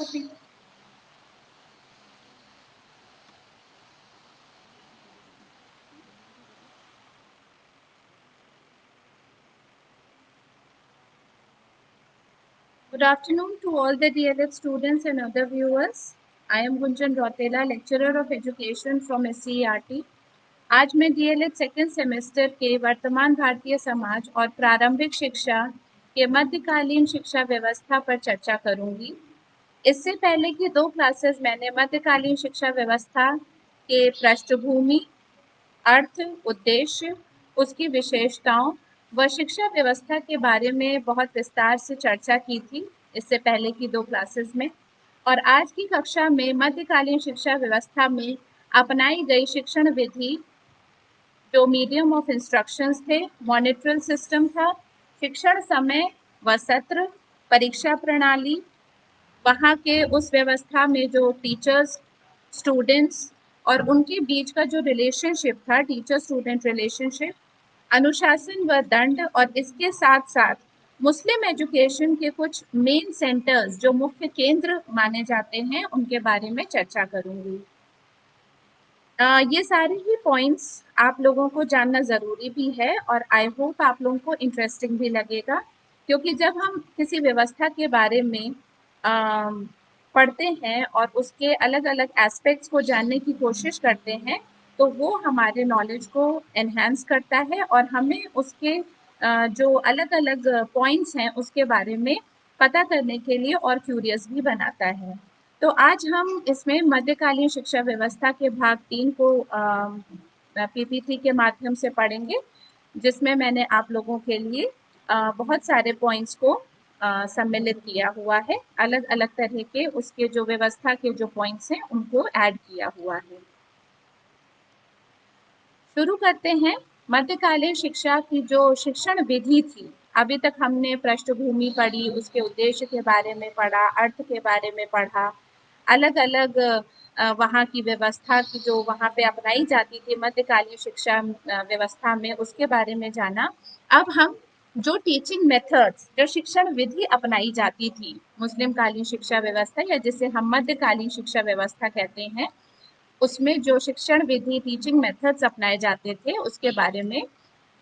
philosophy. Good afternoon to all the DLF students and other viewers. I am Gunjan Rotela, lecturer of education from SCERT. आज मैं DLF second semester के वर्तमान भारतीय समाज और प्रारंभिक शिक्षा के मध्यकालीन शिक्षा व्यवस्था पर चर्चा करूंगी। इससे पहले की दो क्लासेस मैंने मध्यकालीन शिक्षा व्यवस्था के पृष्ठभूमि, अर्थ, उद्देश्य, उसकी विशेषताओं व शिक्षा व्यवस्था के बारे में बहुत विस्तार से चर्चा की थी इससे पहले की दो क्लासेस में। और आज की कक्षा में मध्यकालीन शिक्षा व्यवस्था में अपनाई गई शिक्षण विधि, जो मीडियम ऑफ इंस्ट्रक्शंस थे, मॉनिटरिंग सिस्टम था, शिक्षण समय व सत्र, परीक्षा प्रणाली, वहाँ के उस व्यवस्था में जो टीचर्स, स्टूडेंट्स और उनके बीच का जो रिलेशनशिप था, टीचर स्टूडेंट रिलेशनशिप, अनुशासन व दंड, और इसके साथ साथ मुस्लिम एजुकेशन के कुछ मेन सेंटर्स जो मुख्य केंद्र माने जाते हैं उनके बारे में चर्चा करूंगी। ये सारे ही पॉइंट्स आप लोगों को जानना ज़रूरी भी है और आई होप आप लोगों को इंटरेस्टिंग भी लगेगा, क्योंकि जब हम किसी व्यवस्था के बारे में पढ़ते हैं और उसके अलग अलग एस्पेक्ट्स को जानने की कोशिश करते हैं तो वो हमारे नॉलेज को एनहांस करता है और हमें उसके जो अलग अलग पॉइंट्स हैं उसके बारे में पता करने के लिए और क्यूरियस भी बनाता है। तो आज हम इसमें मध्यकालीन शिक्षा व्यवस्था के भाग 3 को पीपीटी के माध्यम से पढ़ेंगे, जिसमें मैंने आप लोगों के लिए बहुत सारे पॉइंट्स को सम्मिलित किया हुआ है। अलग अलग तरह के उसके जो व्यवस्था के जो पॉइंट्स हैं उनको ऐड किया हुआ है। शुरू करते हैं। मध्यकालीन शिक्षा की जो शिक्षण विधि थी, अभी तक हमने पृष्ठभूमि पढ़ी, उसके उद्देश्य के बारे में पढ़ा, अर्थ के बारे में पढ़ा, अलग अलग वहाँ की व्यवस्था की जो वहाँ पे अपनाई जाती थी मध्यकालीन शिक्षा व्यवस्था में, उसके बारे में जाना। अब हम जो टीचिंग मेथड्स, जो शिक्षण विधि अपनाई जाती थी मुस्लिम कालीन शिक्षा व्यवस्था या जिसे हम मध्यकालीन शिक्षा व्यवस्था कहते हैं, उसमें जो शिक्षण विधि, टीचिंग मेथड्स अपनाए जाते थे उसके बारे में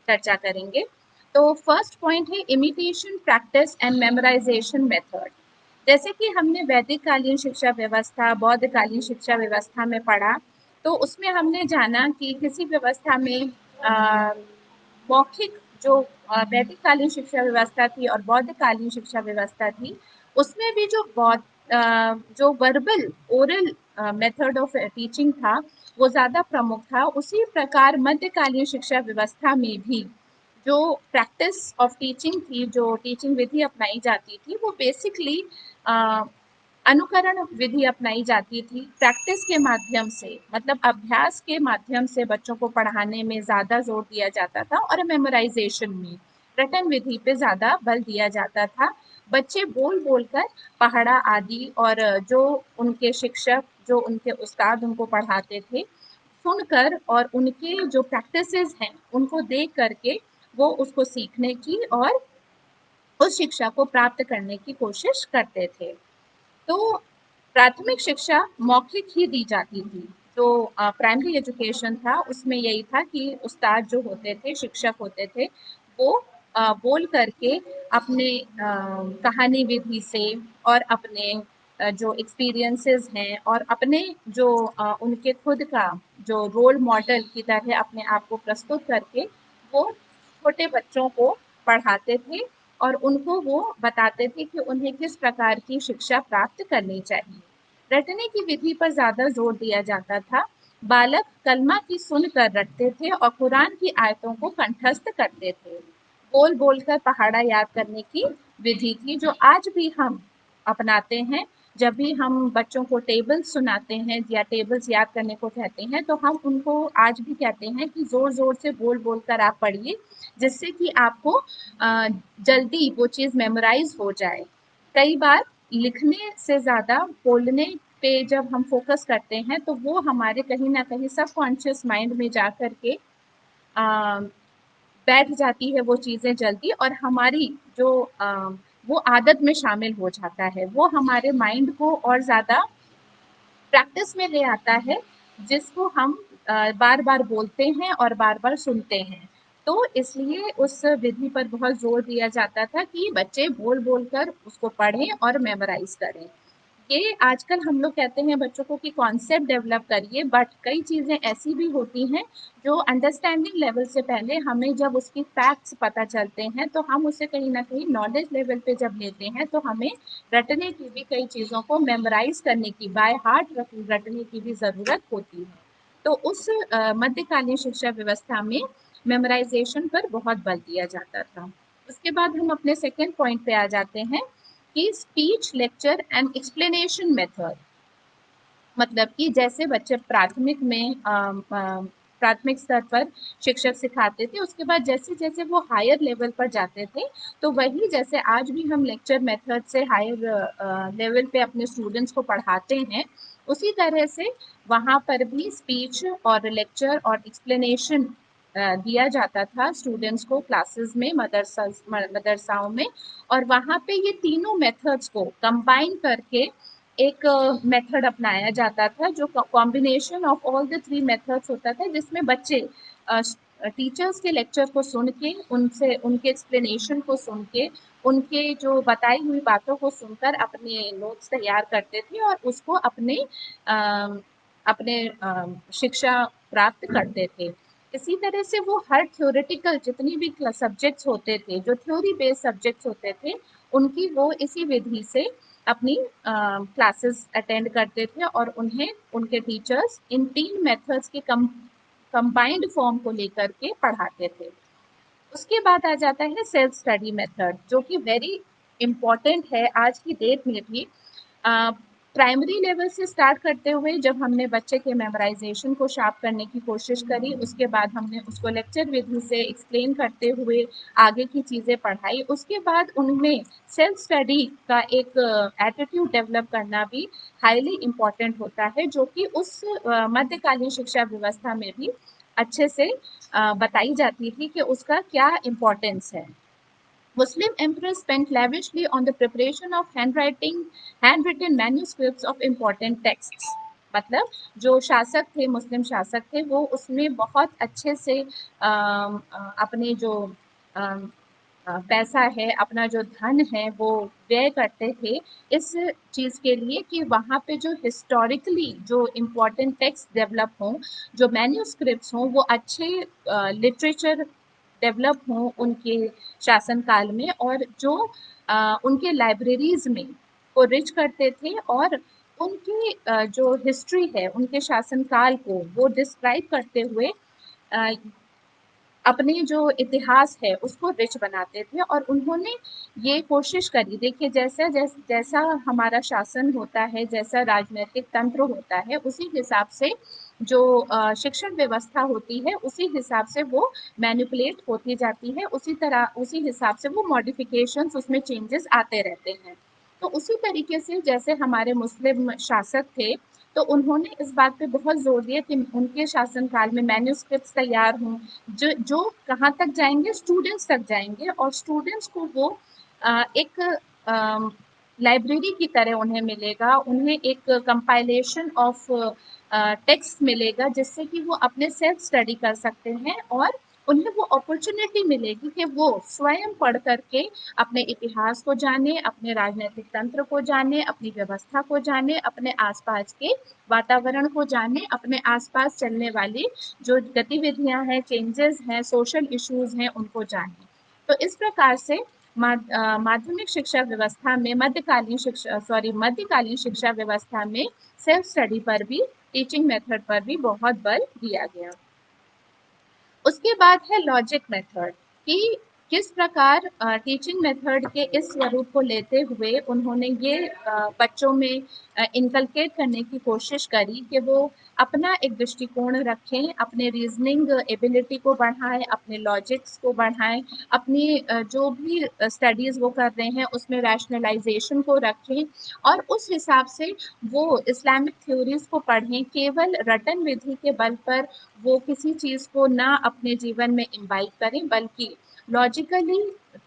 चर्चा करेंगे। तो फर्स्ट पॉइंट है imitation, practice and memorisation method. जैसे कि हमने वैदिक कालीन शिक्षा व्यवस्था, बौद्ध कालीन शिक्षा व्यवस्था में पढ़ा, तो उसमें हमने जाना कि किसी व्यवस्था में मौखिक जो वैदिक कालीन शिक्षा व्यवस्था थी और बौद्ध कालीन शिक्षा व्यवस्था थी, उसमें भी जो जो verbal oral method of teaching था वो ज़्यादा प्रमुख था। उसी प्रकार मध्यकालीन शिक्षा व्यवस्था में भी जो प्रैक्टिस ऑफ टीचिंग थी, जो टीचिंग विधि अपनाई जाती थी, वो बेसिकली अनुकरण विधि अपनाई जाती थी। प्रैक्टिस के माध्यम से, मतलब अभ्यास के माध्यम से बच्चों को पढ़ाने में ज़्यादा जोर दिया जाता था और मेमोराइजेशन में, रटन विधि पे ज़्यादा बल दिया जाता था। बच्चे बोल बोल कर पहाड़ा आदि और जो उनके शिक्षक, जो उनके उस्ताद उनको पढ़ाते थे, सुनकर और उनके जो प्रैक्टिसेस हैं उनको देख करके वो उसको सीखने की और उस शिक्षा को प्राप्त करने की कोशिश करते थे। तो प्राथमिक शिक्षा मौखिक ही दी जाती थी। जो प्राइमरी एजुकेशन था उसमें यही था कि उस्ताद जो होते थे, शिक्षक होते थे, वो बोल करके अपने कहानी विधि से और अपने जो एक्सपीरियंसेस हैं और अपने जो उनके खुद का जो रोल मॉडल की तरह अपने आप को प्रस्तुत करके वो छोटे बच्चों को पढ़ाते थे और उनको वो बताते थे कि उन्हें किस प्रकार की शिक्षा प्राप्त करनी चाहिए। रटने की विधि पर ज़्यादा जोर दिया जाता था। बालक कलमा की सुनकर रटते थे और कुरान की आयतों को कंठस्थ करते थे। बोल बोलकर पहाड़ा याद करने की विधि थी, जो आज भी हम अपनाते हैं। जब भी हम बच्चों को टेबल्स सुनाते हैं या टेबल्स याद करने को कहते हैं, तो हम उनको आज भी कहते हैं कि ज़ोर-ज़ोर से बोल बोल कर आप पढ़िए, जिससे कि आपको जल्दी वो चीज़ मेमोराइज़ हो जाए। कई बार लिखने से ज़्यादा बोलने पे जब हम फ़ोकस करते हैं, तो वो हमारे कहीं न कहीं सबकॉन्शियस माइंड में जा कर के बैठ जाती है वो चीज़ें जल्दी, और हमारी जो वो आदत में शामिल हो जाता है, वो हमारे माइंड को और ज़्यादा प्रैक्टिस में ले आता है, जिसको हम बार बार बोलते हैं और बार बार सुनते हैं। तो इसलिए उस विधि पर बहुत जोर दिया जाता था कि बच्चे बोल बोल कर उसको पढ़ें और मेमोराइज करें। ये आजकल हम लोग कहते हैं बच्चों को कि कॉन्सेप्ट डेवलप करिए, बट कई चीज़ें ऐसी भी होती हैं जो अंडरस्टैंडिंग लेवल से पहले हमें जब उसकी फैक्ट्स पता चलते हैं तो हम उसे कहीं ना कहीं नॉलेज लेवल पे जब लेते हैं तो हमें रटने की भी, कई चीज़ों को मेमोराइज करने की, बाय हार्ट रटने की भी ज़रूरत होती है। तो उस मध्यकालीन शिक्षा व्यवस्था में मेमोराइजेशन पर बहुत बल दिया जाता था। उसके बाद हम अपने सेकेंड पॉइंट पे आ जाते हैं कि speech lecture and explanation method. मतलब कि जैसे बच्चे प्राथमिक में प्राथमिक स्तर पर शिक्षक सिखाते थे, उसके बाद जैसे जैसे वो हायर लेवल पर जाते थे तो वही, जैसे आज भी हम लेक्चर मेथड से हायर लेवल पे अपने स्टूडेंट्स को पढ़ाते हैं, उसी तरह से वहाँ पर भी स्पीच और लेक्चर और एक्सप्लेनेशन दिया जाता था स्टूडेंट्स को क्लासेस में, मदरसाओं में। और वहाँ पे ये तीनों मेथड्स को कंबाइन करके एक मेथड अपनाया जाता था, जो combination of all the three methods होता था, जिसमें बच्चे टीचर्स के लेक्चर को सुन के, उनसे उनके एक्सप्लेनेशन को सुन के, उनके जो बताई हुई बातों को सुनकर अपने नोट्स तैयार करते थे और उसको अपने शिक्षा प्राप्त करते थे। इसी तरह से वो हर थ्योरेटिकल जितनी भी सब्जेक्ट्स होते थे, जो थ्योरी बेस्ड सब्जेक्ट्स होते थे, उनकी वो इसी विधि से अपनी क्लासेस अटेंड करते थे और उन्हें उनके टीचर्स इन तीन मेथड्स के कंबाइंड फॉर्म को लेकर के पढ़ाते थे। उसके बाद आ जाता है सेल्फ स्टडी मेथड, जो कि वेरी इम्पॉर्टेंट है आज की डेट में भी। प्राइमरी लेवल से स्टार्ट करते हुए जब हमने बच्चे के मेमोराइजेशन को शार्प करने की कोशिश करी, उसके बाद हमने उसको लेक्चर विधि से एक्सप्लेन करते हुए आगे की चीज़ें पढ़ाई, उसके बाद उनमें सेल्फ स्टडी का एक एटीट्यूड डेवलप करना भी हाईली इम्पॉर्टेंट होता है, जो कि उस मध्यकालीन शिक्षा व्यवस्था में भी अच्छे से बताई जाती थी कि उसका क्या इम्पोर्टेंस है। Muslim emperors spent lavishly on the preparation of handwritten manuscripts of important texts. मतलब जो शासक थे, मुस्लिम शासक थे, वो उसमें बहुत अच्छे से अपने जो पैसा है, अपना जो धन है, वो व्यय करते थे इस चीज़ के लिए कि वहाँ पे जो हिस्टोरिकली जो इम्पोर्टेंट टेक्स्ट डेवलप हों, जो मैन्यूस्क्रिप्ट्स हों, वो अच्छे लिटरेचर डेवलप हों उनके शासनकाल में, और जो उनके लाइब्रेरीज में को रिच करते थे और उनकी जो हिस्ट्री है उनके शासनकाल को वो डिस्क्राइब करते हुए अ, अपने जो इतिहास है उसको रिच बनाते थे। और उन्होंने ये कोशिश करी, देखिए जैसा हमारा शासन होता है, जैसा राजनीतिक तंत्र होता है, उसी हिसाब से जो शिक्षण व्यवस्था होती है उसी हिसाब से वो मैनिपुलेट होती जाती है, उसी तरह उसी हिसाब से वो मॉडिफिकेशंस, उसमें चेंजेस आते रहते हैं। तो उसी तरीके से जैसे हमारे मुस्लिम शासक थे, तो उन्होंने इस बात पे बहुत जोर दिया कि उनके शासनकाल में मैन्यूस्क्रिप्ट्स तैयार हों, जो कहाँ तक जाएंगे, स्टूडेंट्स तक जाएंगे, और स्टूडेंट्स को वो एक लाइब्रेरी की तरह उन्हें मिलेगा, उन्हें एक कंपाइलेशन ऑफ टेक्स्ट मिलेगा, जिससे कि वो अपने सेल्फ स्टडी कर सकते हैं और उन्हें वो अपॉर्चुनिटी मिलेगी कि वो स्वयं पढ़ करके अपने इतिहास को जाने, अपने राजनीतिक तंत्र को जाने, अपनी व्यवस्था को जाने, अपने आसपास के वातावरण को जाने, अपने आसपास चलने वाली जो गतिविधियां हैं, चेंजेस हैं, सोशल इश्यूज हैं, उनको जाने। तो इस प्रकार से माध्यमिक शिक्षा व्यवस्था में मध्यकालीन शिक्षा व्यवस्था में सेल्फ स्टडी पर भी, टीचिंग मेथड पर भी बहुत बल दिया गया। उसके बाद है लॉजिक मेथड, कि किस प्रकार टीचिंग मेथड के इस स्वरूप को लेते हुए उन्होंने ये बच्चों में इनकलकेट करने की कोशिश करी कि वो अपना एक दृष्टिकोण रखें, अपने रीजनिंग एबिलिटी को बढ़ाएं, अपने लॉजिक्स को बढ़ाएं, अपनी जो भी स्टडीज़ वो कर रहे हैं उसमें रैशनलाइजेशन को रखें, और उस हिसाब से वो इस्लामिक थ्योरीज को पढ़ें। केवल रटन विधि के बल पर वो किसी चीज़ को ना अपने जीवन में इम्बाइब करें, बल्कि लॉजिकली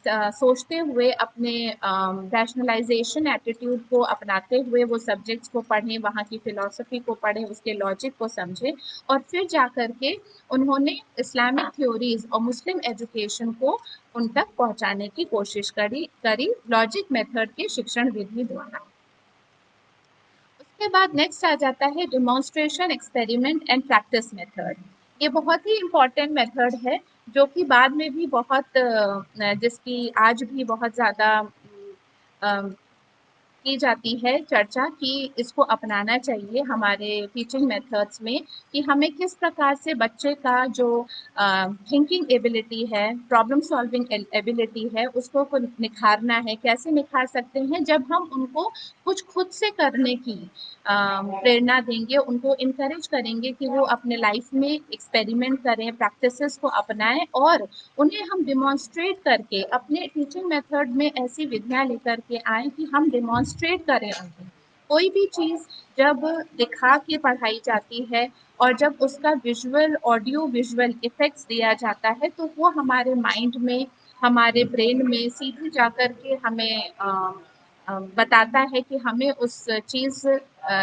सोचते हुए, अपने रैशनलाइजेशन एटीट्यूड को अपनाते हुए वो सब्जेक्ट्स को पढ़ें, वहाँ की फिलॉसफी को पढ़ें, उसके लॉजिक को समझें, और फिर जा कर के उन्होंने इस्लामिक थ्योरीज और मुस्लिम एजुकेशन को उन तक पहुँचाने की कोशिश करी लॉजिक मेथड के शिक्षण विधि द्वारा। उसके बाद नेक्स्ट आ जाता है demonstration, experiment and practice method. ये बहुत ही इम्पॉर्टेंट मेथड है, जो कि बाद में भी बहुत जिसकी आज भी बहुत ज़्यादा की जाती है चर्चा, कि इसको अपनाना चाहिए हमारे टीचिंग मेथड्स में, कि हमें किस प्रकार से बच्चे का जो थिंकिंग एबिलिटी है, प्रॉब्लम सॉल्विंग एबिलिटी है, उसको निखारना है। कैसे निखार सकते हैं? जब हम उनको कुछ खुद से करने की प्रेरणा देंगे, उनको इनकरेज करेंगे कि वो अपने लाइफ में एक्सपेरिमेंट करें, प्रैक्टिसेस को अपनाएं, और उन्हें हम डिमॉन्स्ट्रेट करके अपने टीचिंग मेथड में ऐसी विधियां लेकर के आए कि हम डिमॉन्स्ट्रेट करें उन्हें। कोई भी चीज़ जब दिखा के पढ़ाई जाती है और जब उसका विजुअल, ऑडियो विजुअल इफेक्ट्स दिया जाता है, तो वो हमारे माइंड में, हमारे ब्रेन में सीधे जाकर के हमें बताता है कि हमें उस चीज़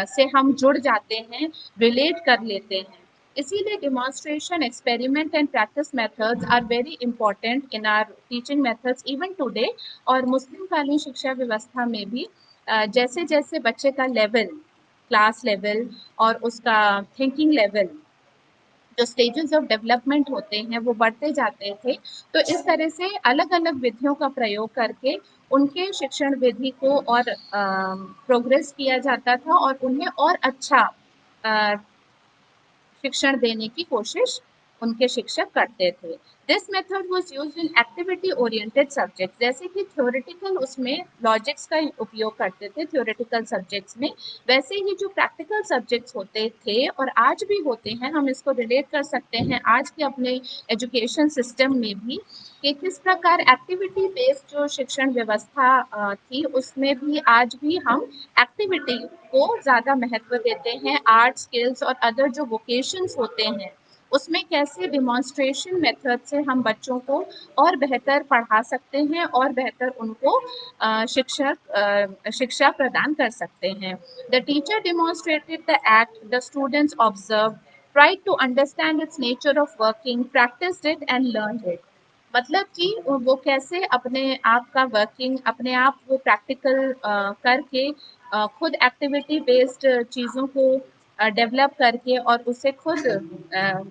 से हम जुड़ जाते हैं, रिलेट कर लेते हैं। इसीलिए demonstration, experiment and practice methods are very important in our teaching methods even today. और मुस्लिम कालीन शिक्षा व्यवस्था में भी जैसे जैसे बच्चे का लेवल, क्लास लेवल और उसका थिंकिंग लेवल, जो स्टेजेस ऑफ डेवलपमेंट होते हैं, वो बढ़ते जाते थे, तो इस तरह से अलग अलग विधियों का प्रयोग करके उनके शिक्षण विधि को और प्रोग्रेस किया जाता था, और उन्हें और अच्छा शिक्षण देने की कोशिश उनके शिक्षक करते थे। This method was used in activity oriented subject, जैसे कि थ्योरेटिकल उसमें लॉजिक्स का उपयोग करते थे थ्योरेटिकल सब्जेक्ट्स में, वैसे ही जो प्रैक्टिकल सब्जेक्ट्स होते थे और आज भी होते हैं, हम इसको रिलेट कर सकते हैं आज के अपने एजुकेशन सिस्टम में भी, कि किस प्रकार एक्टिविटी बेस्ड जो शिक्षण व्यवस्था थी, उसमें भी आज भी हम एक्टिविटी को ज़्यादा महत्व देते हैं। आर्ट, स्किल्स और अदर जो वोकेशंस होते हैं, उसमें कैसे डिमॉन्स्ट्रेशन मेथड से हम बच्चों को और बेहतर पढ़ा सकते हैं और बेहतर उनको शिक्षा प्रदान कर सकते हैं। The teacher demonstrated the act, the students observe, tried to understand its nature of working, practiced it and learned it। मतलब कि वो कैसे अपने आप का वर्किंग, अपने आप वो प्रैक्टिकल करके खुद एक्टिविटी बेस्ड चीज़ों को डेवलप करके और उसे खुद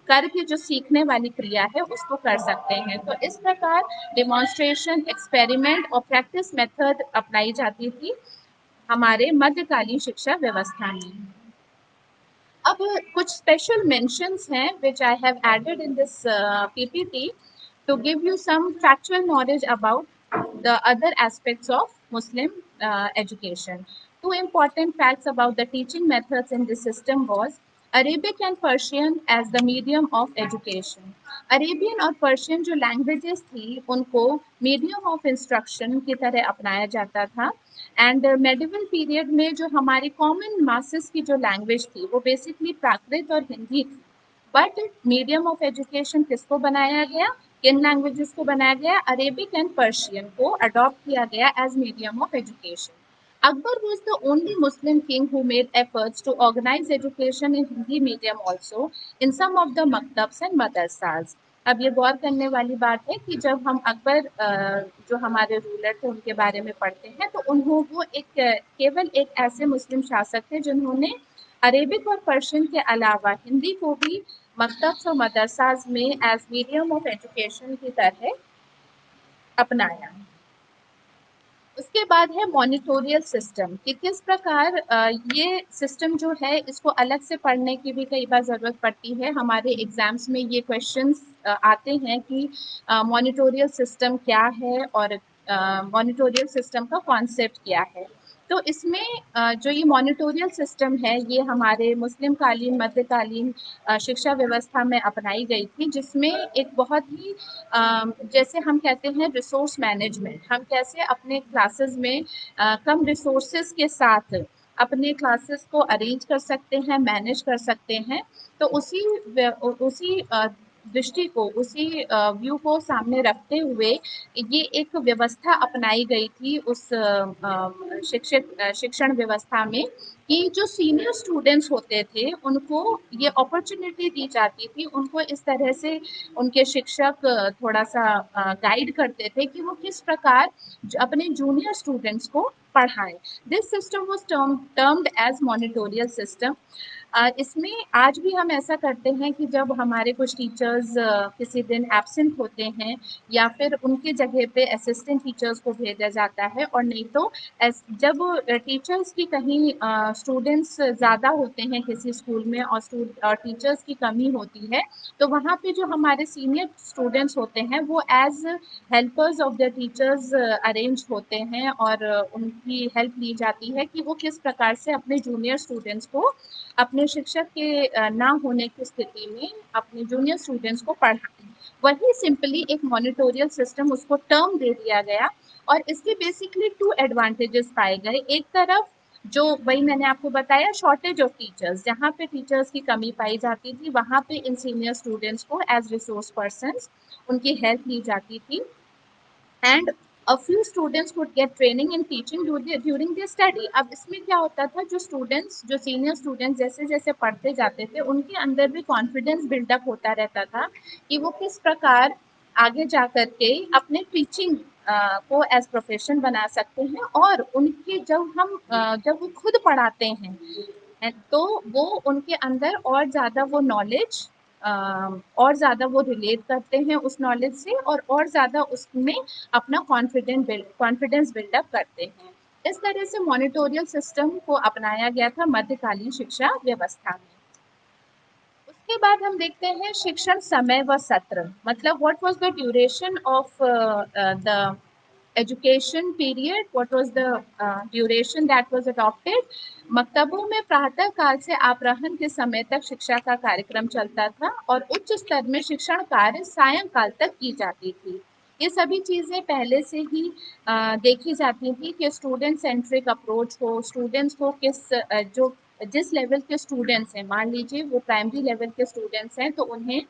करके जो सीखने वाली क्रिया है उसको कर सकते हैं। तो इस प्रकार डिमॉन्स्ट्रेशन, एक्सपेरिमेंट और प्रैक्टिस मेथड अपनाई जाती थी हमारे मध्यकालीन शिक्षा व्यवस्था में। अब कुछ स्पेशल मेंशंस हैं which I have added in this PPT to give you some factual knowledge about the other aspects of Muslim education. Two important facts about the teaching methods in this system was Arabic and Persian as the medium of education. Arabian और Persian जो languages थी, उनको medium of instruction की तरह अपनाया जाता था। And medieval period में जो हमारी कॉमन मासेस की जो लैंग्वेज थी, वो बेसिकली प्राकृत और हिंदी थी। बट मीडियम ऑफ एजुकेशन किसको बनाया गया, किन लैंग्वेजेस को बनाया गया? अरेबिक एंड पर्शियन को अडॉप्ट किया गया as medium of education. Akbar was the only Muslim king who made efforts to organize education in Hindi medium also in some of the maktabs and madrasas। अब ये गौर करने वाली बात है कि जब हम अकबर जो हमारे रूलर थे उनके बारे में पढ़ते हैं, तो उन्होंने वो एक केवल एक ऐसे मुस्लिम शासक थे जिन्होंने अरेबिक और पर्शियन के अलावा हिंदी को भी मकतब्स और मदरसाज में एज मीडियम ऑफ एजुकेशन की तरह अपनाया। उसके बाद है मॉनिटोरियल सिस्टम, कि किस प्रकार ये सिस्टम जो है, इसको अलग से पढ़ने की भी कई बार ज़रूरत पड़ती है। हमारे एग्जाम्स में ये क्वेश्चंस आते हैं कि मॉनिटोरियल सिस्टम क्या है और मॉनिटोरियल सिस्टम का कॉन्सेप्ट क्या है। तो इसमें जो ये मॉनिटोरियल सिस्टम है, ये हमारे मुस्लिम कालीन, मध्यकालीन शिक्षा व्यवस्था में अपनाई गई थी, जिसमें एक बहुत ही जैसे हम कहते हैं रिसोर्स मैनेजमेंट, हम कैसे अपने क्लासेस में कम रिसोर्सेज के साथ अपने क्लासेस को अरेंज कर सकते हैं, मैनेज कर सकते हैं। तो उसी दृष्टि को, उसी व्यू को सामने रखते हुए ये एक व्यवस्था अपनाई गई थी उस शिक्षण व्यवस्था में, कि जो सीनियर स्टूडेंट्स होते थे उनको ये अपॉर्चुनिटी दी जाती थी, उनको इस तरह से उनके शिक्षक थोड़ा सा गाइड करते थे कि वो किस प्रकार अपने जूनियर स्टूडेंट्स को पढ़ाएं। This system was termed as monitorial system. इसमें आज भी हम ऐसा करते हैं कि जब हमारे कुछ टीचर्स किसी दिन एब्सेंट होते हैं या फिर उनके जगह पे असिस्टेंट टीचर्स को भेजा जाता है, और नहीं तो जब टीचर्स की कहीं स्टूडेंट्स ज़्यादा होते हैं किसी स्कूल में और टीचर्स की कमी होती है, तो वहाँ पे जो हमारे सीनियर स्टूडेंट्स होते हैं वो as helpers of the teachers arrange होते हैं, और उनकी हेल्प ली जाती है कि वो किस प्रकार से अपने जूनियर स्टूडेंट्स को अपने शिक्षक के ना होने की स्थिति में अपने जूनियर स्टूडेंट्स को पढ़ाएं। वही सिंपली एक मॉनिटोरियल सिस्टम उसको टर्म दे दिया गया, और इसके बेसिकली टू एडवांटेजेस पाए गए। एक तरफ जो वही मैंने आपको बताया, शॉर्टेज ऑफ टीचर्स, जहाँ पे टीचर्स की कमी पाई जाती थी वहाँ पे इन सीनियर स्टूडेंट्स को एज रिसोर्स पर्सन उनकी हेल्प ली जाती थी, and a few students could get training in teaching during their study। अब इसमें क्या होता था, जो स्टूडेंट्स, जो सीनियर स्टूडेंट्स जैसे जैसे पढ़ते जाते थे उनके अंदर भी कॉन्फिडेंस बिल्डअप होता रहता था कि वो किस प्रकार आगे जा कर के अपने टीचिंग को एज प्रोफेशन बना सकते हैं, और उनके जब वो खुद पढ़ाते हैं तो वो उनके अंदर और ज़्यादा वो नॉलेज, और ज़्यादा वो रिलेट करते हैं उस नॉलेज से, और ज़्यादा उसमें अपना कॉन्फिडेंस बिल्डअप करते हैं। इस तरह से मॉनिटोरियल सिस्टम को अपनाया गया था मध्यकालीन शिक्षा व्यवस्था में। उसके बाद हम देखते हैं शिक्षण समय व सत्र, मतलब what was the duration of the education period, what was the duration that was adopted। मकतबों में प्रातः काल से अपराह्न के समय तक शिक्षा का कार्यक्रम चलता था, और उच्च स्तर में शिक्षण कार्य सायंकाल तक की जाती थी। ये सभी चीज़ें पहले से ही देखी जाती थी कि स्टूडेंट सेंट्रिक अप्रोच हो, स्टूडेंट्स को जो जिस लेवल के स्टूडेंट्स हैं, मान लीजिए वो प्राइमरी लेवल के स्टूडेंट्स हैं तो उन्हें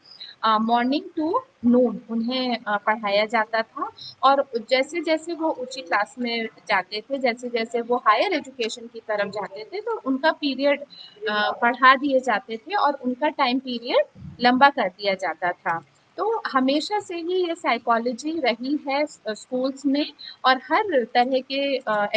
मॉर्निंग टू नून उन्हें पढ़ाया जाता था, और जैसे जैसे वो ऊंची क्लास में जाते थे, जैसे जैसे वो हायर एजुकेशन की तरफ जाते थे, तो उनका पीरियड बढ़ा दिए जाते थे और उनका टाइम पीरियड लंबा कर दिया जाता था। तो हमेशा से ही ये साइकोलॉजी रही है स्कूल्स में और हर तरह के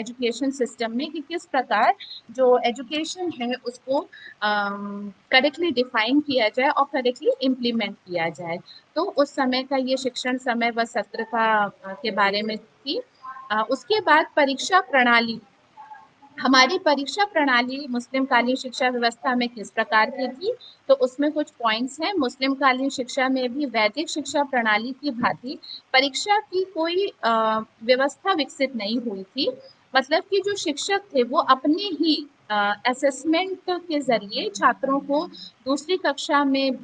एजुकेशन सिस्टम में, कि किस प्रकार जो एजुकेशन है उसको करेक्टली डिफाइन किया जाए और करेक्टली इम्प्लीमेंट किया जाए। तो उस समय का ये शिक्षण समय व सत्र का के बारे में थी। उसके बाद परीक्षा प्रणाली, हमारी परीक्षा प्रणाली मुस्लिम कालीन शिक्षा व्यवस्था में किस प्रकार की थी, तो उसमें कुछ पॉइंट्स हैं। मुस्लिम कालीन शिक्षा में भी वैदिक शिक्षा प्रणाली की भांति परीक्षा की कोई व्यवस्था विकसित नहीं हुई थी। मतलब कि जो शिक्षक थे वो अपने ही असेसमेंट के जरिए छात्रों को दूसरी कक्षा में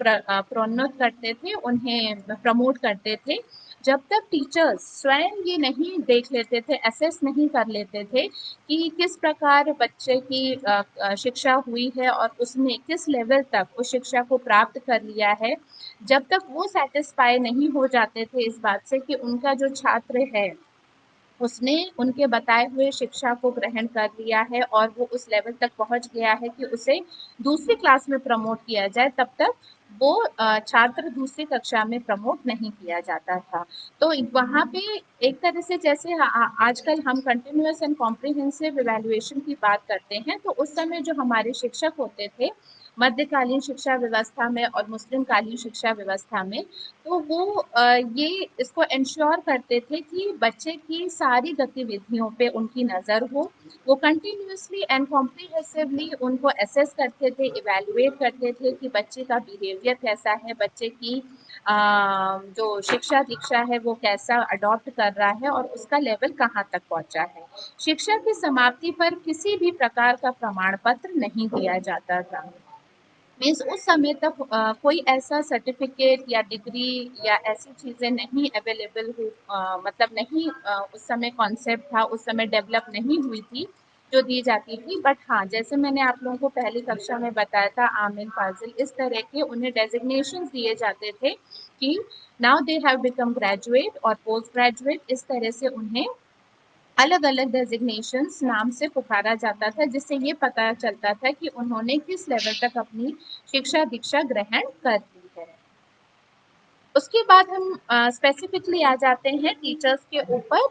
प्रोन्नत करते थे, उन्हें प्रमोट करते थे। जब तक टीचर्स स्वयं ये नहीं देख लेते थे, असेस नहीं कर लेते थे कि किस प्रकार बच्चे की शिक्षा हुई है और उसने किस लेवल तक उस शिक्षा को प्राप्त कर लिया है, जब तक वो सेटिस्फाई नहीं हो जाते थे इस बात से कि उनका जो छात्र है उसने उनके बताए हुए शिक्षा को ग्रहण कर लिया है और वो उस लेवल तक पहुंच गया है कि उसे दूसरी क्लास में प्रमोट किया जाए, तब तक वो छात्र दूसरी कक्षा में प्रमोट नहीं किया जाता था। तो वहाँ पे एक तरह से जैसे आजकल हम कंटिन्यूअस एंड कॉम्प्रिहेंसिव इवैल्यूएशन की बात करते हैं, तो उस समय जो हमारे शिक्षक होते थे मध्यकालीन शिक्षा व्यवस्था में और मुस्लिम कालीन शिक्षा व्यवस्था में, तो वो ये इसको इंश्योर करते थे कि बच्चे की सारी गतिविधियों पे उनकी नज़र हो। वो कंटिन्यूअसली एंड कॉम्प्रिहेंसिवली उनको असेस करते थे, इवैल्यूएट करते थे कि बच्चे का बिहेवियर कैसा है, बच्चे की जो शिक्षा दीक्षा है वो कैसा अडॉप्ट कर रहा है और उसका लेवल कहाँ तक पहुँचा है। शिक्षा की समाप्ति पर किसी भी प्रकार का प्रमाण पत्र नहीं दिया जाता था। मीन्स उस समय तक कोई ऐसा सर्टिफिकेट या डिग्री या ऐसी चीज़ें नहीं अवेलेबल हुई, मतलब नहीं उस समय कॉन्सेप्ट था, उस समय डेवलप नहीं हुई थी जो दी जाती थी। बट हाँ, जैसे मैंने आप लोगों को पहली कक्षा में बताया था आमिर फाजिल, इस तरह के उन्हें डेजिग्नेशन दिए जाते थे कि now they have become graduate और पोस्ट ग्रेजुएट, इस तरह से उन्हें अलग अलग डेजिग्नेशंस नाम से पुकारा जाता था, जिससे ये पता चलता था कि उन्होंने किस लेवल तक अपनी शिक्षा दीक्षा ग्रहण कर ली है। उसके बाद हम स्पेसिफिकली आ जाते हैं टीचर्स के ऊपर।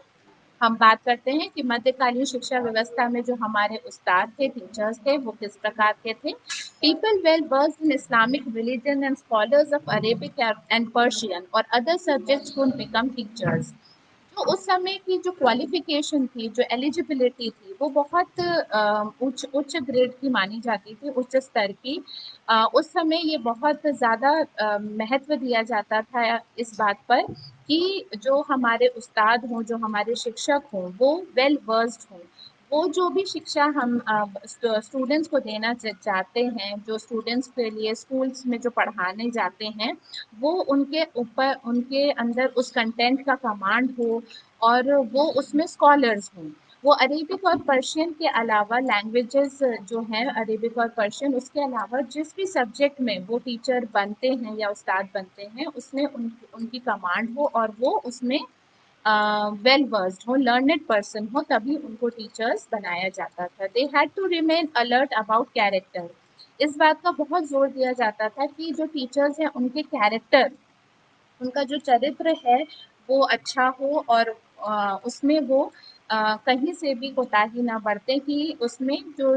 हम बात करते हैं कि मध्यकालीन शिक्षा व्यवस्था में जो हमारे उस्ताद थे, टीचर्स थे, वो किस प्रकार के थे। People well versed in Islamic religion and scholars of Arabic and Persian और other subjects could become teachers. तो उस समय की जो क्वालिफिकेशन थी, जो एलिजिबिलिटी थी, वो बहुत उच्च उच्च ग्रेड की मानी जाती थी, उच्च स्तर की। उस समय ये बहुत ज़्यादा महत्व दिया जाता था इस बात पर कि जो हमारे उस्ताद हों, जो हमारे शिक्षक हों, वो वेल वर्स्ड हों। वो जो भी शिक्षा हम स्टूडेंट्स को देना चाहते हैं, जो स्टूडेंट्स के लिए स्कूल्स में जो पढ़ाने जाते हैं, वो उनके ऊपर, उनके अंदर उस कंटेंट का कमांड हो और वो उसमें स्कॉलर्स हों। वो अरेबिक और पर्शियन के अलावा लैंग्वेजेस जो हैं अरेबिक और पर्शियन, उसके अलावा जिस भी सब्जेक्ट में वो टीचर बनते हैं या उस्ताद बनते हैं, उसमें उनकी कमांड हो और वो उसमें वेल वर्स्ड हो, लर्नेड पर्सन हो, तभी उनको टीचर्स बनाया जाता था। They had to remain alert about character. इस बात का बहुत जोर दिया जाता था कि जो टीचर्स हैं उनके कैरेक्टर, उनका जो चरित्र है वो अच्छा हो और उसमें वो कहीं से भी कोताही ना बरतें कि उसमें जो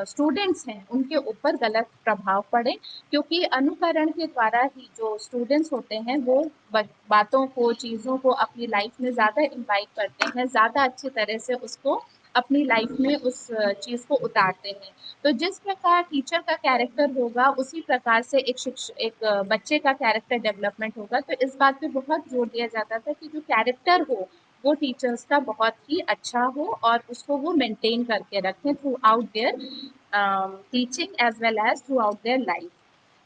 स्टूडेंट्स हैं उनके ऊपर गलत प्रभाव पड़े, क्योंकि अनुकरण के द्वारा ही जो स्टूडेंट्स होते हैं वो बातों को, चीज़ों को अपनी लाइफ में ज़्यादा इम्बाइब करते हैं, ज़्यादा अच्छी तरह से उसको अपनी लाइफ में उस चीज़ को उतारते हैं। तो जिस प्रकार टीचर का कैरेक्टर होगा, उसी प्रकार से एक बच्चे का कैरेक्टर डेवलपमेंट होगा। तो इस बात पे बहुत जोर दिया जाता था कि जो कैरेक्टर हो, वो टीचर्स का बहुत ही अच्छा हो और उसको वो मेंटेन करके रखें throughout their teaching as well as throughout their life.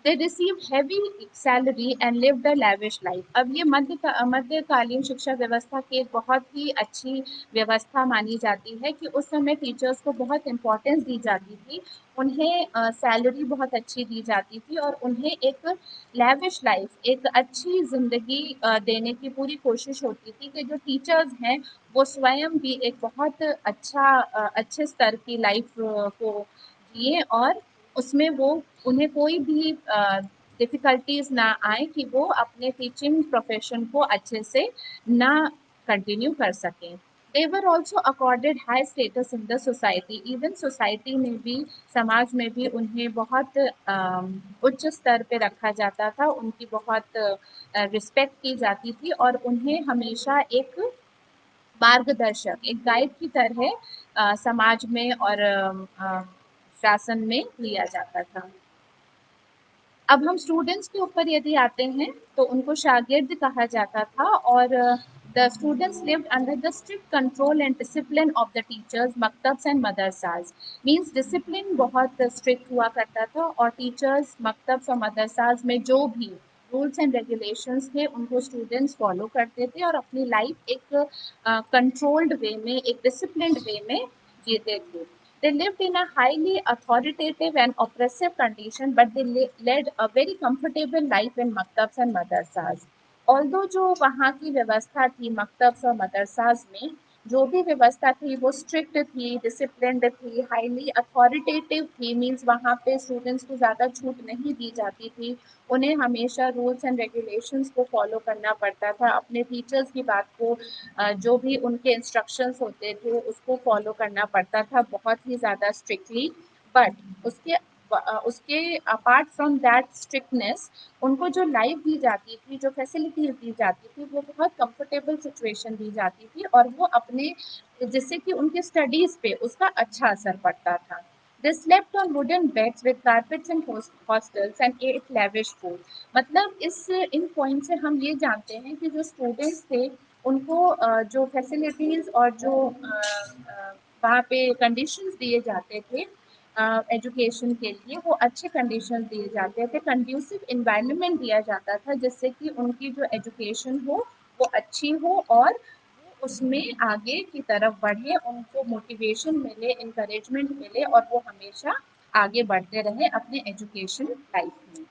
They receive heavy salary and lived a lavish life. अब ये मध्यकालीन शिक्षा व्यवस्था की एक बहुत ही अच्छी व्यवस्था मानी जाती है कि उस समय टीचर्स को बहुत इम्पोर्टेंस दी जाती थी। उन्हें सैलरी बहुत अच्छी दी जाती थी और उन्हें एक लैविश लाइफ, एक अच्छी ज़िंदगी देने की पूरी कोशिश होती थी कि जो टीचर्स हैं वो स्वयं भी एक बहुत अच्छे स्तर की लाइफ को जिए और उसमें वो, उन्हें कोई भी डिफ़िकल्टीज़ ना आए कि वो अपने टीचिंग प्रोफ़ेशन को अच्छे से ना कंटिन्यू कर सकें। They were also accorded high status in the society. Even society में भी, समाज में भी उन्हें बहुत उच्च स्तर पे रखा जाता था, उनकी बहुत रिस्पेक्ट की जाती थी और उन्हें हमेशा एक मार्गदर्शक, एक गाइड की तरह समाज में और शासन में लिया जाता था। अब हम स्टूडेंट्स के ऊपर यदि आते हैं तो उनको शागिर्द कहा जाता था और the students lived under the strict control and discipline of the teachers, maktabs and madrasas. Means discipline बहुत स्ट्रिक्ट हुआ करता था और टीचर्स, मकतब्स और मदरसाज में जो भी रूल्स एंड रेगुलेशंस थे उनको स्टूडेंट्स फॉलो करते थे और अपनी लाइफ एक कंट्रोल्ड वे में, एक डिसिप्लिन्ड वे में जीते थे। They lived in a highly authoritative and oppressive condition, but they led a very comfortable life in maktabs and madrasas. Although जो वहाँ की व्यवस्था थी मकतब्स और मदरसाज में, जो भी व्यवस्था थी वो स्ट्रिक्ट थी, डिसिप्लिन्ड थी, हाईली अथॉरिटेटिव थी। मीन्स वहाँ पे स्टूडेंट्स को ज़्यादा छूट नहीं दी जाती थी, उन्हें हमेशा रूल्स एंड रेगुलेशंस को फॉलो करना पड़ता था, अपने टीचर्स की बात को, जो भी उनके इंस्ट्रक्शंस होते थे उसको फॉलो करना पड़ता था बहुत ही ज़्यादा स्ट्रिक्टली। बट उसके अपार्ट फ्रॉम दैट स्ट्रिक्टनेस, उनको जो लाइफ दी जाती थी, जो फैसिलिटीज़ दी जाती थी, वो बहुत कंफर्टेबल सिचुएशन दी जाती थी और वो अपने, जिससे कि उनके स्टडीज़ पे उसका अच्छा असर पड़ता था। They slept on wooden beds with carpets in hostels and ate lavish food. मतलब इस इन पॉइंट से हम ये जानते हैं कि जो स्टूडेंट्स थे उनको जो फैसिलिटीज़ और जो वहाँ पे कंडीशंस दिए जाते थे एजुकेशन के लिए, वो अच्छे कंडीशंस दिए जाते थे, कंड्यूसिव इन्वायरमेंट दिया जाता था जिससे कि उनकी जो एजुकेशन हो वो अच्छी हो और उसमें आगे की तरफ बढ़े, उनको मोटिवेशन मिले, इनकरेजमेंट मिले और वो हमेशा आगे बढ़ते रहे अपने एजुकेशन लाइफ में।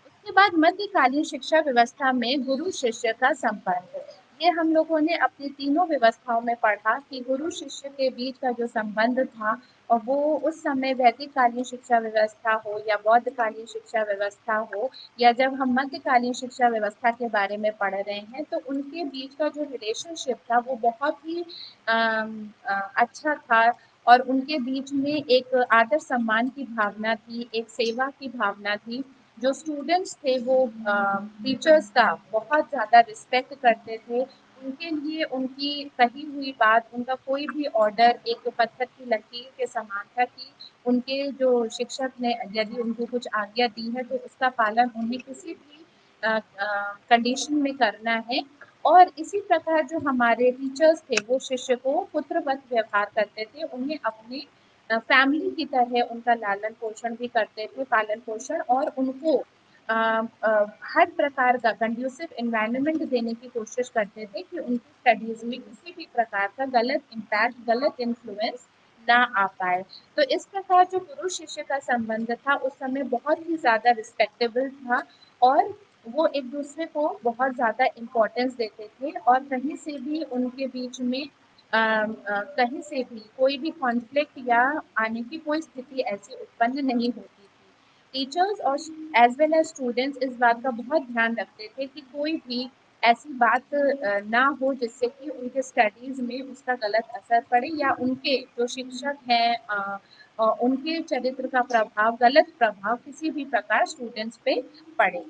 उसके बाद मध्यकालीन शिक्षा व्यवस्था में गुरु शिष्य का संबंध, ये हम लोगों ने अपनी तीनों व्यवस्थाओं में पढ़ा कि गुरु शिष्य के बीच का जो संबंध था, और वो उस समय वैदिक कालीन शिक्षा व्यवस्था हो या बौद्ध कालीन शिक्षा व्यवस्था हो, या जब हम मध्यकालीन शिक्षा व्यवस्था के बारे में पढ़ रहे हैं, तो उनके बीच का जो रिलेशनशिप था वो बहुत ही अच्छा था। और उनके बीच में एक आदर सम्मान की भावना थी, एक सेवा की भावना थी। जो स्टूडेंट्स थे वो टीचर्स का बहुत ज़्यादा रिस्पेक्ट करते थे। उनके लिए उनकी कही हुई बात, उनका कोई भी ऑर्डर एक पत्थर की लकीर के समान था कि उनके जो शिक्षक ने यदि उनको कुछ आज्ञा दी है तो उसका पालन उन्हें किसी भी कंडीशन में करना है। और इसी प्रकार जो हमारे टीचर्स थे वो शिष्य को पुत्रवत व्यवहार करते थे, उन्हें अपने फैमिली की तरह उनका लालन पोषण भी करते थे, पालन पोषण, और उनको अ, अ, हर प्रकार का कंड्यूसिव एनवायरनमेंट देने की कोशिश करते थे कि उनकी स्टडीज में किसी भी प्रकार का गलत इम्पैक्ट, गलत इन्फ्लुएंस ना आ पाए। तो इस प्रकार जो गुरु शिष्य का संबंध था उस समय बहुत ही ज़्यादा रिस्पेक्टेबल था, और वो एक दूसरे को बहुत ज़्यादा इम्पोर्टेंस देते थे, और कहीं से भी उनके बीच में कहीं से भी कोई भी कॉन्फ्लिक्ट या आने की कोई स्थिति ऐसी उत्पन्न नहीं होती थी। टीचर्स और एज वेल एज स्टूडेंट्स इस बात का बहुत ध्यान रखते थे कि कोई भी ऐसी बात ना हो जिससे कि उनके स्टडीज में उसका गलत असर पड़े, या उनके जो शिक्षक हैं उनके चरित्र का प्रभाव, गलत प्रभाव किसी भी प्रकार स्टूडेंट्स पे पड़े।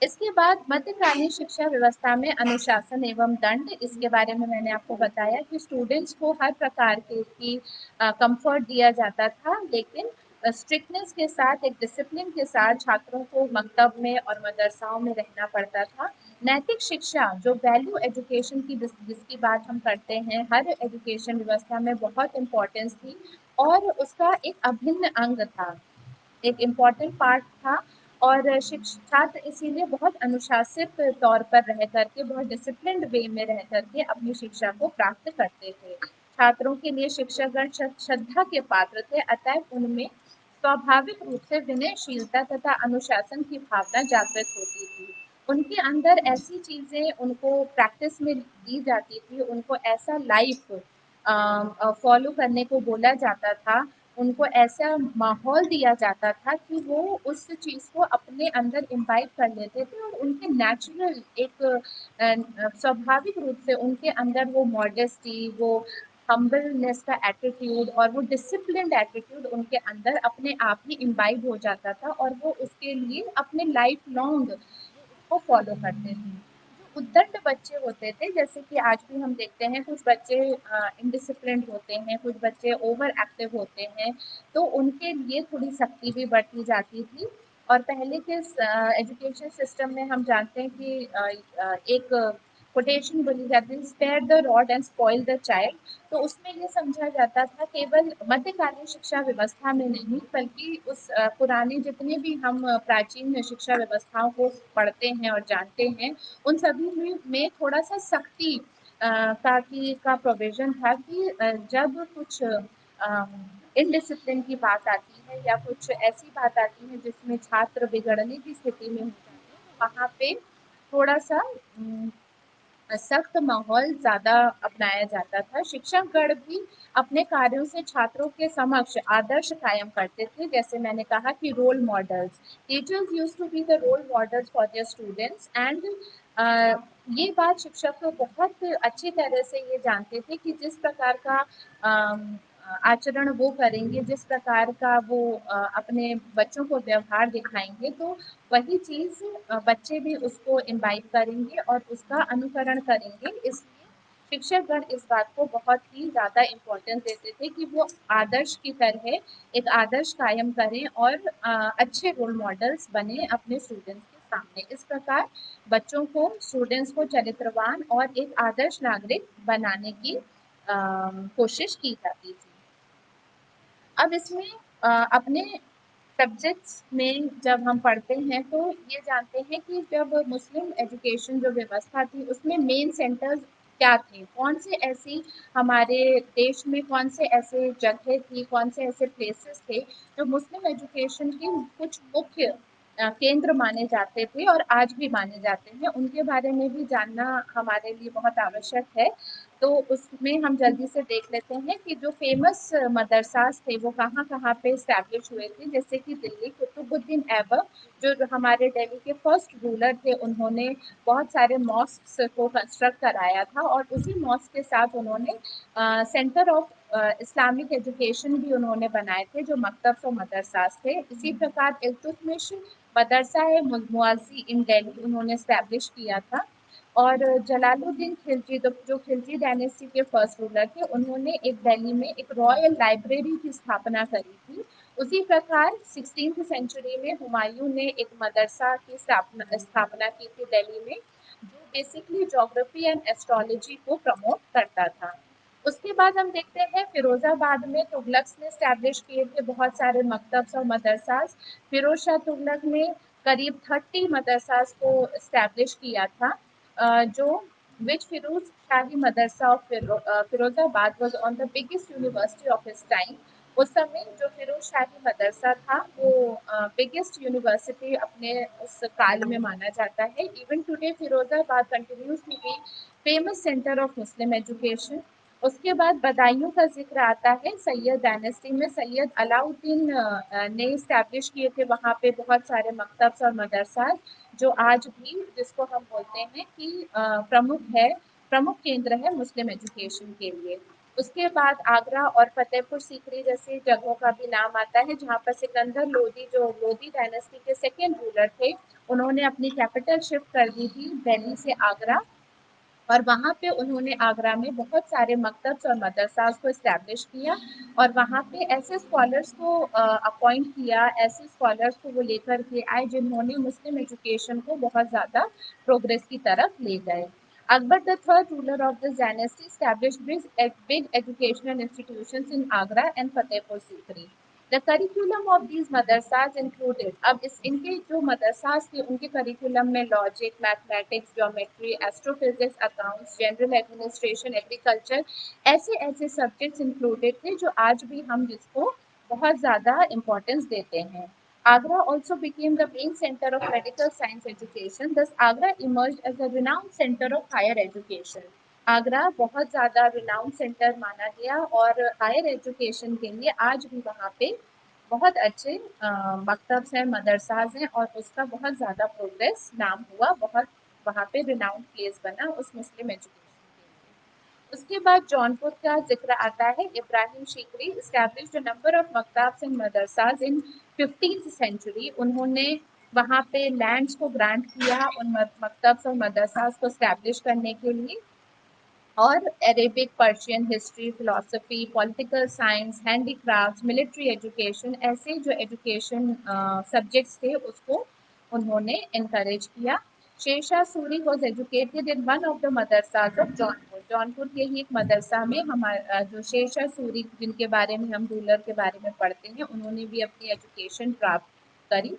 इसके बाद मध्यकालीन शिक्षा व्यवस्था में अनुशासन एवं दंड, इसके बारे में मैंने आपको बताया कि स्टूडेंट्स को हर प्रकार की कंफर्ट दिया जाता था, लेकिन स्ट्रिक्टनेस के साथ, एक डिसिप्लिन के साथ छात्रों को मकतब में और मदरसाओं में रहना पड़ता था। नैतिक शिक्षा, जो वैल्यू एजुकेशन की जिसकी बात हम करते हैं, हर एजुकेशन व्यवस्था में बहुत इम्पोर्टेंस थी, और उसका एक अभिन्न अंग था, एक इम्पॉर्टेंट पार्ट था। और छात्र इसीलिए बहुत अनुशासित तौर पर रह करके, बहुत डिसिप्लिन्ड वे में रह करके अपनी शिक्षा को प्राप्त करते थे। छात्रों के लिए शिक्षकगण श्रद्धा के पात्र थे, अतः उनमें स्वाभाविक रूप से विनयशीलता तथा अनुशासन की भावना जागृत होती थी। उनके अंदर ऐसी चीज़ें उनको प्रैक्टिस में दी जाती थी, उनको ऐसा लाइफ फॉलो करने को बोला जाता था, उनको ऐसा माहौल दिया जाता था कि वो उस चीज़ को अपने अंदर इम्बाइब कर लेते थे, और उनके नेचुरल एक स्वाभाविक रूप से उनके अंदर वो मॉडेस्टी, वो हम्बलनेस का एटीट्यूड और वो डिसिप्लिन्ड एटीट्यूड उनके अंदर अपने आप ही इम्बाइब हो जाता था, और वो उसके लिए अपने लाइफ लॉन्ग उसको फॉलो करते थे। जो उद्दंड बच्चे होते थे, जैसे कि आज भी हम देखते हैं कुछ बच्चे इनडिसिप्लिन्ड होते हैं, कुछ बच्चे ओवर एक्टिव होते हैं, तो उनके लिए थोड़ी सख्ती भी बरती जाती थी। और पहले के एजुकेशन सिस्टम में हम जानते हैं कि एक कोटेशन बोली जाती है, spare the rod and spoil the child. तो उसमें ये समझा जाता था केवल मध्यकालीन शिक्षा व्यवस्था में नहीं, बल्कि उस पुराने जितने भी हम प्राचीन शिक्षा व्यवस्थाओं को पढ़ते हैं और जानते हैं, उन सभी में थोड़ा सा सख्ती का प्रोविजन था कि जब कुछ इनडिसिप्लिन की बात आती है या कुछ ऐसी बात आती है जिसमें छात्र बिगड़ने की स्थिति में हो जाते हैं, तो वहाँ पे थोड़ा सा सख्त माहौल ज़्यादा अपनाया जाता था। शिक्षकगण भी अपने कार्यों से छात्रों के समक्ष आदर्श कायम करते थे। जैसे मैंने कहा कि role models, teachers used to be the role models for their students, and ये बात शिक्षक तो बहुत अच्छी तरह से ये जानते थे कि जिस प्रकार का आचरण वो करेंगे, जिस प्रकार का वो अपने बच्चों को व्यवहार दिखाएँगे, तो वही चीज़ बच्चे भी उसको इम्बाइब करेंगे और उसका अनुकरण करेंगे। इसलिए शिक्षकगण इस बात को बहुत ही ज़्यादा इम्पोर्टेंस देते थे कि वो आदर्श की तरह एक आदर्श कायम करें और अच्छे रोल मॉडल्स बने अपने स्टूडेंट्स के सामने। इस प्रकार बच्चों को, स्टूडेंट्स को चरित्रवान और एक आदर्श नागरिक बनाने की कोशिश की जाती थी। अब इसमें अपने सब्जेक्ट्स में जब हम पढ़ते हैं तो ये जानते हैं कि जब मुस्लिम एजुकेशन जो व्यवस्था थी उसमें मेन सेंटर्स क्या थे, कौन से ऐसी हमारे देश में कौन से ऐसे जगह थी, कौन से ऐसे प्लेसेस थे जो मुस्लिम एजुकेशन के कुछ मुख्य केंद्र माने जाते थे और आज भी माने जाते हैं, उनके बारे में भी जानना हमारे लिए बहुत आवश्यक है। तो उसमें हम जल्दी से देख लेते हैं कि जो फेमस मदरसास थे वो कहाँ कहाँ पे इस्टेब्लिश हुए थे। जैसे कि दिल्ली कुतुबुद्दीन ऐबक जो हमारे दिल्ली के फर्स्ट रूलर थे, उन्होंने बहुत सारे मॉस्क्स को कंस्ट्रक्ट कराया था और उसी मॉस्क के साथ उन्होंने सेंटर ऑफ इस्लामिक एजुकेशन भी उन्होंने बनाए थे जो मकतब और मदरसास थे। इसी प्रकार इल्तुतमिश मदरसा है मुअज़्ज़ी इन दिल्ली उन्होंने इस्टेब्लिश किया था। और जलालुद्दीन खिलजी जो खिलजी डायनेस्टी के फर्स्ट रूलर थे, उन्होंने एक दिल्ली में एक रॉयल लाइब्रेरी की स्थापना करी थी। उसी प्रकार 16th सेंचुरी में हुमायूं ने एक मदरसा की स्थापना स्थापना की थी दिल्ली में, जो बेसिकली ज्योग्राफी एंड एस्ट्रोलॉजी को प्रमोट करता था। उसके बाद हम देखते हैं फिरोजाबाद में तुगलक्स ने स्टैब्लिश किए थे बहुत सारे मकतब्स और मदरसास। फिरोज शाह तुगलक ने करीब 30 मदरसास को स्टैब्लिश किया था, जो which Firuz Shahi Madrasa of Firozabad was on the biggest university of his time। उस समय जो फिरोज शाही मदरसा था वो बिगेस्ट यूनिवर्सिटी अपने उस काल में माना जाता है। Even today Firozabad continues to be famous centre of Muslim education. उसके बाद बदायूं का जिक्र आता है सैयद डायनेस्टी में, सैयद अलाउद्दीन ने इस्टेब्लिश किए थे वहाँ पे बहुत सारे मकतब्स और मदरसा जो आज भी जिसको हम बोलते हैं कि प्रमुख केंद्र है मुस्लिम एजुकेशन के लिए। उसके बाद आगरा और फतेहपुर सीकरी जैसी जगहों का भी नाम आता है जहाँ पर सिकंदर लोदी जो लोदी डायनेस्टी के सेकेंड रूलर थे, उन्होंने अपनी कैपिटल शिफ्ट कर दी थी दिल्ली से आगरा। और वहाँ पे उन्होंने आगरा में बहुत सारे मकतब्स और मदरसास को इस्टेब्लिश किया और वहाँ पे ऐसे स्कॉलर्स को अपॉइंट किया, ऐसे स्कॉलर्स को वो लेकर के आए जिन्होंने मुस्लिम एजुकेशन को बहुत ज़्यादा प्रोग्रेस की तरफ ले गए। Akbar the third ruler of this dynasty established big educational institutions in Agra and Fatehpur Sikri। The curriculum of these madrasas included, अब इस इनके जो मदरसास थे उनके करिकुलम में logic, mathematics, geometry, astrophysics, accounts, general administration, agriculture, ऐसे ऐसे subjects included थे जो आज भी हम जिसको बहुत ज़्यादा इम्पोर्टेंस देते हैं। Agra also became the main center of medical science education. Thus, Agra emerged as a renowned center of higher education। Agra बहुत ज़्यादा रिनाउंड सेंटर माना गया और हायर एजुकेशन के लिए आज भी वहाँ पे बहुत अच्छे मकतब्स हैं, मदरसाज हैं और उसका बहुत ज़्यादा प्रोग्रेस नाम हुआ, बहुत वहाँ पे रिनाउंड प्लेस बना उस मुस्लिम एजुकेशन के लिए। उसके बाद जौनपुर का जिक्र आता है। इब्राहिम शिकरी established a number of maktabs and madrasas in 15th century. उन्होंने वहाँ पे लैंड्स को ग्रांट किया उन मकतब्स और मदरसाज को स्टैब्लिश करने के लिए। और Arabic, Persian, history, philosophy, political science, handicrafts, military education, ऐसे जो एजुकेशन सब्जेक्ट्स थे उसको उन्होंने इनकरेज किया। Sher Shah Suri was educated in one of the मदरसाज of Jaunpur. Jaunpur के ही एक मदरसा में हमारा जो शेरशाह सूरी जिनके बारे में हम रूलर के बारे में पढ़ते हैं, उन्होंने भी अपनी एजुकेशन प्राप्त करी।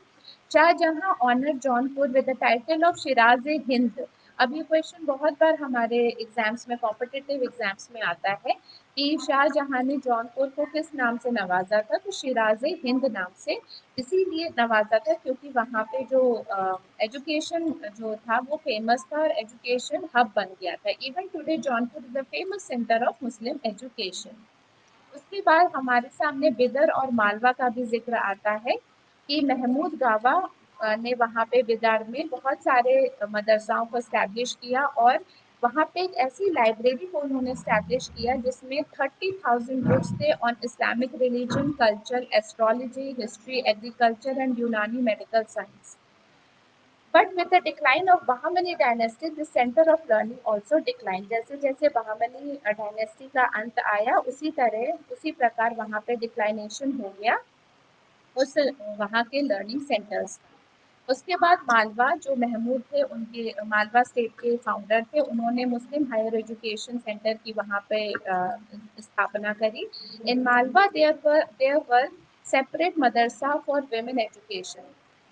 Shahjahan honour Jaunpur with the title of Shiraz Hind. अब ये क्वेश्चन बहुत बार हमारे एग्जाम्स में, कॉम्पिटिटिव एग्जाम्स में आता है कि शाहजहां ने जौनपुर को किस नाम से नवाजा था, तो शिराज हिंद नाम से इसीलिए नवाजा था क्योंकि वहाँ पे जो एजुकेशन जो था वो फेमस था और एजुकेशन हब बन गया था। Even today Jaunpur is the famous centre of Muslim education. उसके बाद हमारे सामने बिदर और मालवा का भी जिक्र आता है कि महमूद गावा ने वहाँ पे बिदर में बहुत सारे मदरसाओं को इस्टेब्लिश किया और वहाँ पे एक ऐसी लाइब्रेरी को उन्होंने इस्टेब्लिश किया जिसमें 30,000 बुक्स थे on Islamic religion, culture, astrology, history, agriculture and Unani medical science. But with the decline of Bahmani dynasty, the center of learning also declined। जैसे जैसे बहामनी डायनेस्टी का अंत आया उसी प्रकार वहाँ पे डिक्लाइनेशन हो गया उस वहाँ के लर्निंग सेंटर्स का। उसके बाद मालवा जो महमूद थे, उनके मालवा स्टेट के फाउंडर थे, उन्होंने मुस्लिम हायर एजुकेशन सेंटर की वहाँ पे स्थापना करी। In Malwa there were separate madrasa for women education.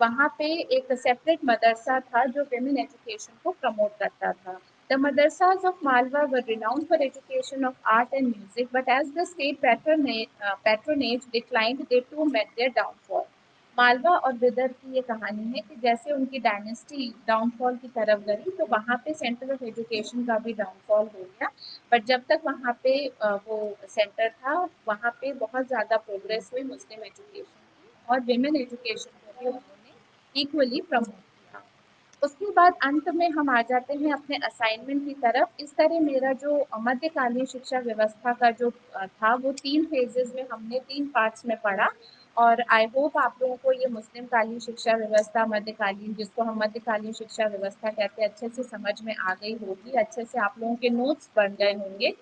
वहाँ पे एक सेपरेट मदरसा था जो विमेन एजुकेशन को प्रमोट करता था। The madrasas of Malwa were renowned for education of art and music, but as the state patronage declined, they too met their downfall. Malwa और विदर्भ की ये कहानी है कि जैसे उनकी डायनेस्टी डाउनफॉल की तरफ गई तो वहाँ पे सेंटर ऑफ एजुकेशन का भी डाउनफॉल हो गया। बट जब तक वहाँ पे वो सेंटर था, वहाँ पे बहुत ज़्यादा प्रोग्रेस हुई मुस्लिम एजुकेशन की, और विमेन एजुकेशन को भी उन्होंने इक्वली प्रमोट किया। उसके बाद अंत में हम आ जाते हैं अपने असाइनमेंट की तरफ। इस तरह मेरा जो मध्यकालीन शिक्षा व्यवस्था का जो था वो 3 फेजेज़ में हमने 3 पार्ट्स में पढ़ा, और आई होप आप लोगों को ये मुस्लिम कालीन शिक्षा व्यवस्था, मध्यकालीन जिसको हम मध्यकालीन शिक्षा व्यवस्था कहते हैं, अच्छे से समझ में आ गई होगी, अच्छे से आप लोगों के नोट्स बन गए होंगे।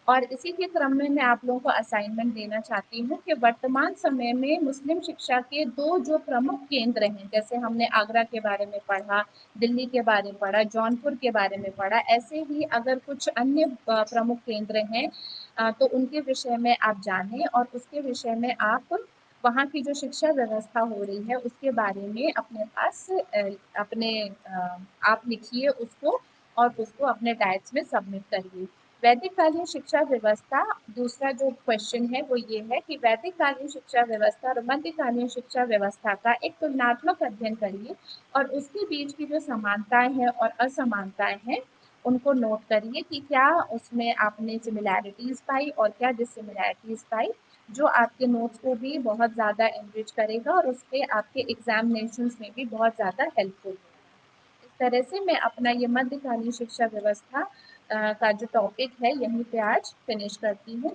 और इसी के क्रम में मैं आप लोगों को असाइनमेंट देना चाहती हूँ कि वर्तमान समय में मुस्लिम शिक्षा के 2 जो प्रमुख केंद्र हैं, जैसे हमने आगरा के बारे में पढ़ा, दिल्ली के बारे में पढ़ा, जौनपुर के बारे में पढ़ा, ऐसे ही अगर कुछ अन्य प्रमुख केंद्र हैं तो उनके विषय में आप जानें, और उसके विषय में आप वहाँ की जो शिक्षा व्यवस्था हो रही है उसके बारे में अपने पास अपने आप लिखिए उसको, और उसको अपने डायट्स में सबमिट करिए। वैदिक कालीन शिक्षा व्यवस्था, दूसरा जो क्वेश्चन है वो ये है कि वैदिक कालीन शिक्षा व्यवस्था और मध्यकालीन शिक्षा व्यवस्था का एक तुलनात्मक अध्ययन करिए, और उसके बीच की जो समानताएं हैं और असमानताएं हैं उनको नोट करिए कि क्या उसमें आपने सिमिलैरिटीज पाई और क्या डिससिमिलैरिटीज पाई, जो आपके नोट्स को भी बहुत ज़्यादा एनरिच करेगा और उसके आपके एग्जामिनेशंस में भी बहुत ज़्यादा हेल्पफुल होगा। इस तरह से मैं अपना ये मध्यकालीन शिक्षा व्यवस्था का जो टॉपिक है यहीं पे आज फिनिश करती हूँ।